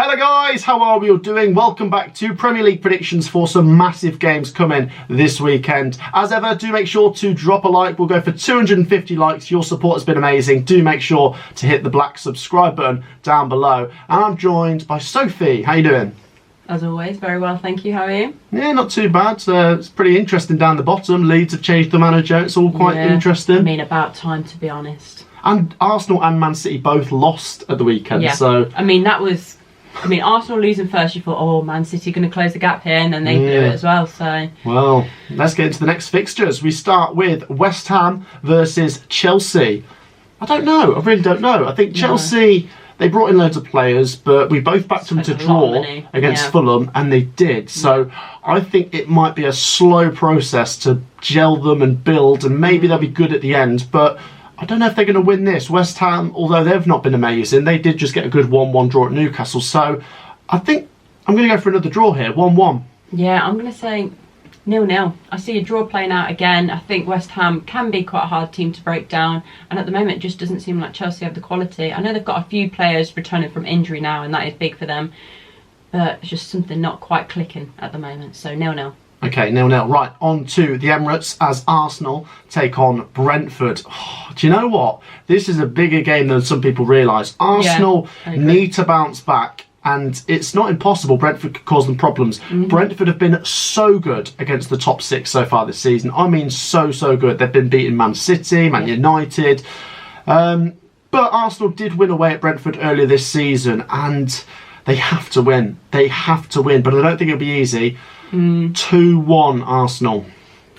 Hello guys, how are we all doing? Welcome back to Premier League predictions for some massive games coming this weekend. As ever, do make sure to drop a like. We'll go for 250 likes. Your support has been amazing. Do make sure to hit the black subscribe button down below. And I'm joined by Sophie. How you doing? As always, very well, thank you. How are you? Yeah, not too bad. It's pretty interesting down the bottom. Leeds have changed the manager. It's all quite interesting. I mean, about time, to be honest. And Arsenal and Man City both lost at the weekend. Yeah. So I mean, Arsenal losing first, you thought, oh, Man City going to close the gap here, and then they do it as well. So, well, let's get into the next fixtures. We start with West Ham versus Chelsea. I don't know. I really don't know. I think Chelsea, they brought in loads of players, but we both backed them to draw against Fulham, and they did. So I think it might be a slow process to gel them and build, and maybe they'll be good at the end. But I don't know if they're going to win this. West Ham, although they've not been amazing, they did just get a good 1-1 draw at Newcastle. So I think I'm going to go for another draw here, 1-1. Yeah, I'm going to say 0-0. I see a draw playing out again. I think West Ham can be quite a hard team to break down. And at the moment, it just doesn't seem like Chelsea have the quality. I know they've got a few players returning from injury now, and that is big for them. But it's just something not quite clicking at the moment. So 0-0. Okay, 0-0. Right, on to the Emirates as Arsenal take on Brentford. Oh, do you know what? This is a bigger game than some people realise. Arsenal need to bounce back, and it's not impossible. Brentford could cause them problems. Brentford have been so good against the top six so far this season. I mean, so good. They've been beating Man City, Man United. But Arsenal did win away at Brentford earlier this season, and they have to win. They have to win, but I don't think it'll be easy. 2-1 Arsenal.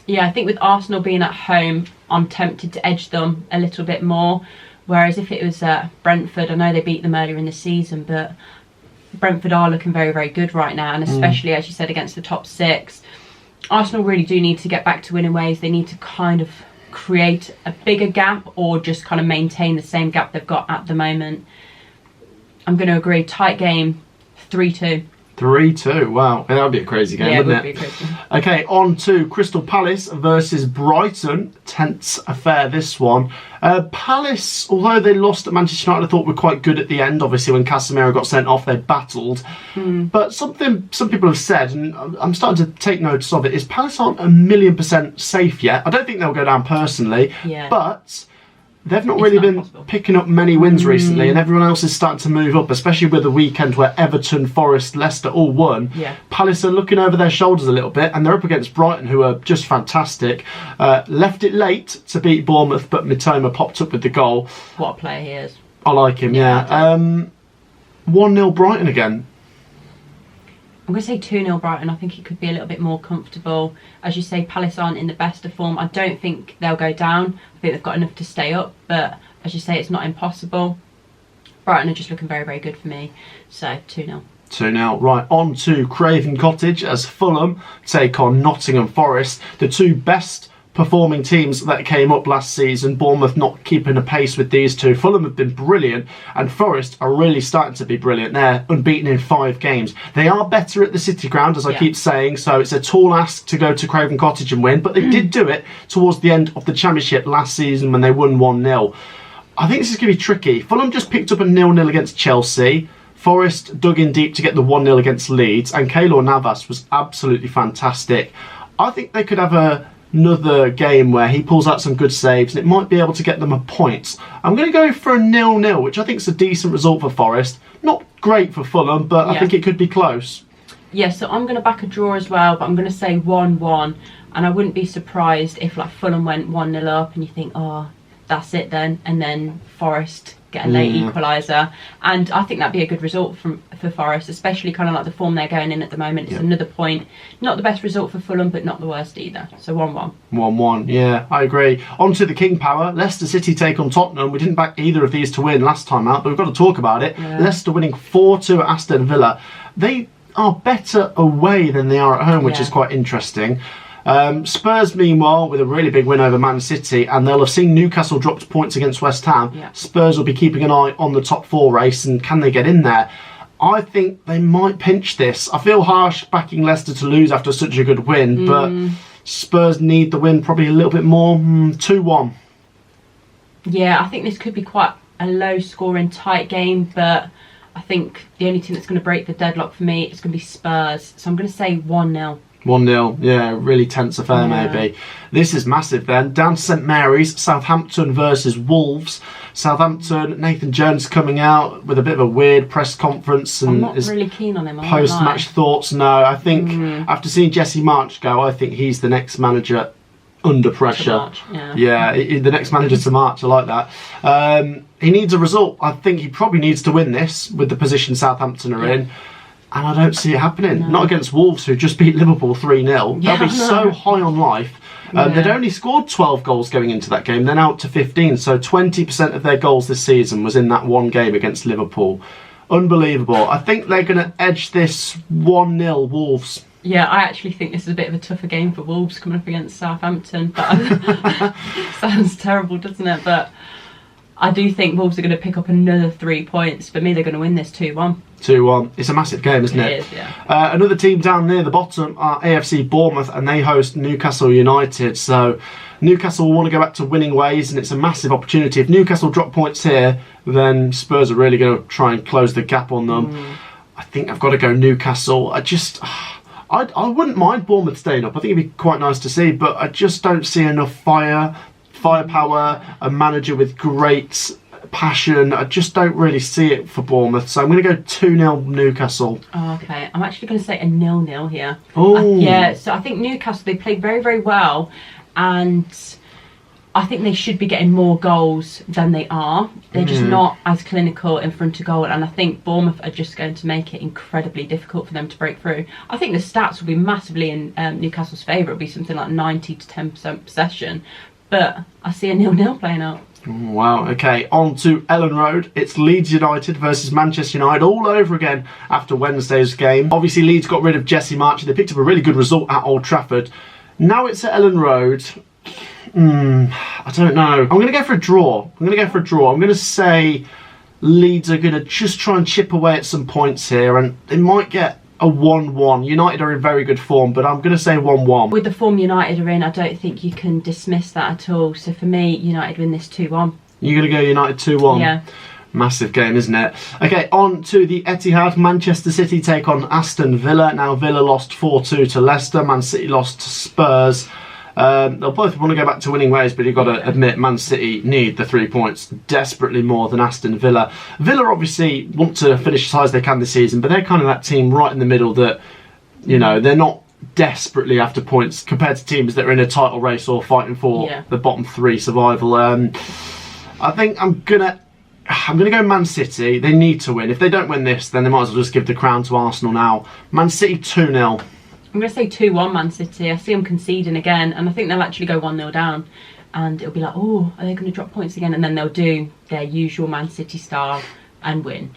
Yeah, I think with Arsenal being at home, I'm tempted to edge them a little bit more. Whereas if it was Brentford, I know they beat them earlier in the season, but Brentford are looking very good right now, and especially, as you said, against the top six. Arsenal really do need to get back to winning ways. They need to kind of create a bigger gap, or just kind of maintain the same gap they've got at the moment. I'm going to agree, tight game, 3-2. 3-2, wow. That would be a crazy game, wouldn't it? Be crazy. Okay, on to Crystal Palace versus Brighton. Tense affair, this one. Palace, although they lost at Manchester United, I thought were quite good at the end. Obviously, when Casemiro got sent off, they battled. But something some people have said, and I'm starting to take notice of it, is Palace aren't 1,000,000% safe yet. I don't think they'll go down personally, but they've not really been picking up many wins recently, and everyone else is starting to move up, especially with the weekend where Everton, Forest, Leicester all won. Palace are looking over their shoulders a little bit, and they're up against Brighton, who are just fantastic. Left it late to beat Bournemouth, but Mitoma popped up with the goal. What a player he is. I like him, 1-0 Brighton again. I'm going to say 2-0 Brighton. I think it could be a little bit more comfortable. As you say, Palace aren't in the best of form. I don't think they'll go down. I think they've got enough to stay up. But as you say, it's not impossible. Brighton are just looking very good for me. So 2-0. 2-0. Right, on to Craven Cottage as Fulham take on Nottingham Forest. The two best performing teams that came up last season. Bournemouth not keeping a pace with these two. Fulham have been brilliant, and Forest are really starting to be brilliant. They're unbeaten in 5 games. They are better at the City Ground, as I keep saying, so it's a tall ask to go to Craven Cottage and win, but they did do it towards the end of the Championship last season when they won 1-0. I think this is going to be tricky. Fulham just picked up a 0-0 against Chelsea. Forest dug in deep to get the 1-0 against Leeds, and Keylor Navas was absolutely fantastic. I think they could have another game where he pulls out some good saves, and it might be able to get them a point. I'm going to go for a 0-0, which I think is a decent result for Forest. Not great for Fulham, but I think it could be close. Yeah, so I'm going to back a draw as well, but I'm going to say 1-1, and I wouldn't be surprised if like Fulham went 1-0 up and you think, oh, that's it then, and then Forest get a late equaliser, and I think that'd be a good result for Forest, especially kind of like the form they're going in at the moment. It's another point. Not the best result for Fulham, but not the worst either. So 1-1. 1-1, yeah, I agree. On to the King Power. Leicester City take on Tottenham. We didn't back either of these to win last time out, but we've got to talk about it. Leicester winning 4-2 at Aston Villa. They are better away than they are at home, which is quite interesting. Spurs, meanwhile, with a really big win over Man City, and they'll have seen Newcastle dropped points against West Ham. Spurs will be keeping an eye on the top 4 race, and can they get in there? I think they might pinch this. I feel harsh backing Leicester to lose after such a good win, but Spurs need the win probably a little bit more. 2-1. Yeah, I think this could be quite a low-scoring, tight game, but I I think the only team that's going to break the deadlock for me is going to be Spurs. So I'm going to say 1-0. 1-0, yeah, really tense affair maybe. This is massive then. Down to St Mary's, Southampton versus Wolves. Southampton, Nathan Jones coming out with a bit of a weird press conference. And I'm not really keen on him. Post-match thoughts, no. I think after seeing Jesse March go, I think he's the next manager under pressure. The next manager to March, I like that. He needs a result. I think he probably needs to win this with the position Southampton are in. And I don't see it happening. Not against Wolves, who just beat Liverpool 3-0. They'll be so high on life. They'd only scored 12 goals going into that game, then out to 15. So 20% of their goals this season was in that one game against Liverpool. Unbelievable. I think they're going to edge this 1-0 Wolves. Yeah, I actually think this is a bit of a tougher game for Wolves coming up against Southampton. But sounds terrible, doesn't it? But I do think Wolves are going to pick up another 3 points. For me, they're going to win this 2-1. 2-1. It's a massive game, isn't it? It is, yeah. Another team down near the bottom are AFC Bournemouth, and they host Newcastle United. So Newcastle will want to go back to winning ways, and it's a massive opportunity. If Newcastle drop points here, then Spurs are really going to try and close the gap on them. I think I've got to go Newcastle. I wouldn't mind Bournemouth staying up. I think it'd be quite nice to see, but I just don't see enough firepower, a manager with great passion. I just don't really see it for Bournemouth, so I'm going to go 2-0 Newcastle. Okay, I'm actually going to say a 0-0 here. Oh, so I think Newcastle, they played very, very well, and I think they should be getting more goals than they are. They're just not as clinical in front of goal, and I think Bournemouth are just going to make it incredibly difficult for them to break through. I think the stats will be massively in Newcastle's favour. It'll be something like 90 to 10% possession, but I see a 0-0 playing out. Wow, okay, on to Ellen Road. It's Leeds United versus Manchester United all over again after Wednesday's game. Obviously, Leeds got rid of Jesse March. They picked up a really good result at Old Trafford. Now it's at Ellen Road. I don't know. I'm going to go for a draw. I'm going to say Leeds are going to just try and chip away at some points here, and they might get a 1-1. United are in very good form, but I'm going to say 1-1. With the form United are in, I don't think you can dismiss that at all. So for me, United win this 2-1. You're going to go United 2-1? Yeah. Massive game, isn't it? Okay, on to the Etihad. Manchester City take on Aston Villa. Now, Villa lost 4-2 to Leicester. Man City lost to Spurs. They'll both want to go back to winning ways, but you've got to admit Man City need the 3 points desperately more than Aston Villa. Villa obviously want to finish as high as they can this season, but they're kind of that team right in the middle that, they're not desperately after points compared to teams that are in a title race or fighting for the bottom 3 survival. I think I'm gonna go Man City. They need to win. If they don't win this, then they might as well just give the crown to Arsenal now. Man City 2-0. I'm going to say 2-1 Man City. I see them conceding again, and I think they'll actually go 1-0 down, and it'll be like, oh, are they going to drop points again? And then they'll do their usual Man City style and win.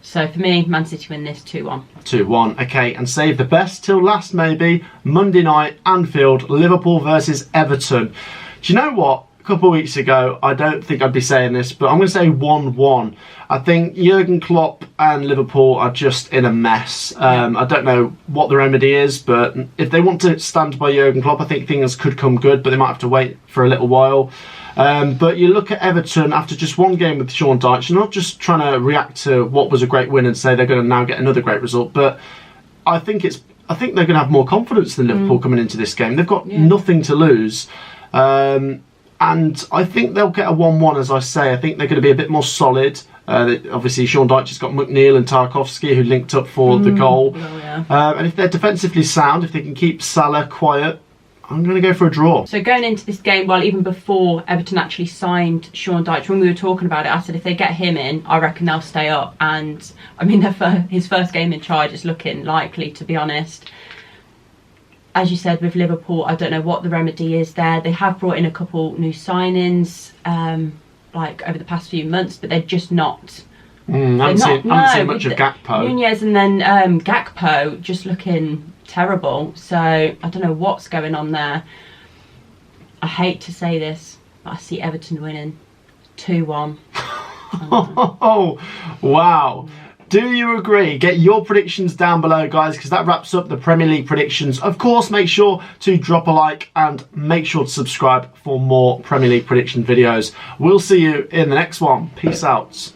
So for me, Man City win this 2-1. 2-1, okay, and save the best till last maybe. Monday night, Anfield, Liverpool versus Everton. Do you know what? A couple of weeks ago, I don't think I'd be saying this, but I'm going to say 1-1. I think Jurgen Klopp and Liverpool are just in a mess. I don't know what the remedy is, but if they want to stand by Jurgen Klopp, I think things could come good, but they might have to wait for a little while. But you look at Everton after just one game with Sean Dyche, you're not just trying to react to what was a great win and say they're going to now get another great result, but I think they're going to have more confidence than Liverpool coming into this game. They've got nothing to lose. And I think they'll get a 1-1, as I say. I think they're going to be a bit more solid. Obviously, Sean Dyche has got McNeil and Tarkowski, who linked up for the goal. And if they're defensively sound, if they can keep Salah quiet, I'm going to go for a draw. So going into this game, well, even before Everton actually signed Sean Dyche, when we were talking about it, I said if they get him in, I reckon they'll stay up. And I mean, his first game in charge is looking likely, to be honest. As you said, with Liverpool, I don't know what the remedy is there. They have brought in a couple new signings, over the past few months, but they're just not. I haven't seen much of Gakpo. Nunez and then Gakpo just looking terrible. So I don't know what's going on there. I hate to say this, but I see Everton winning 2-1. Oh, wow. Do you agree? Get your predictions down below, guys, because that wraps up the Premier League predictions. Of course, make sure to drop a like and make sure to subscribe for more Premier League prediction videos. We'll see you in the next one. Peace out.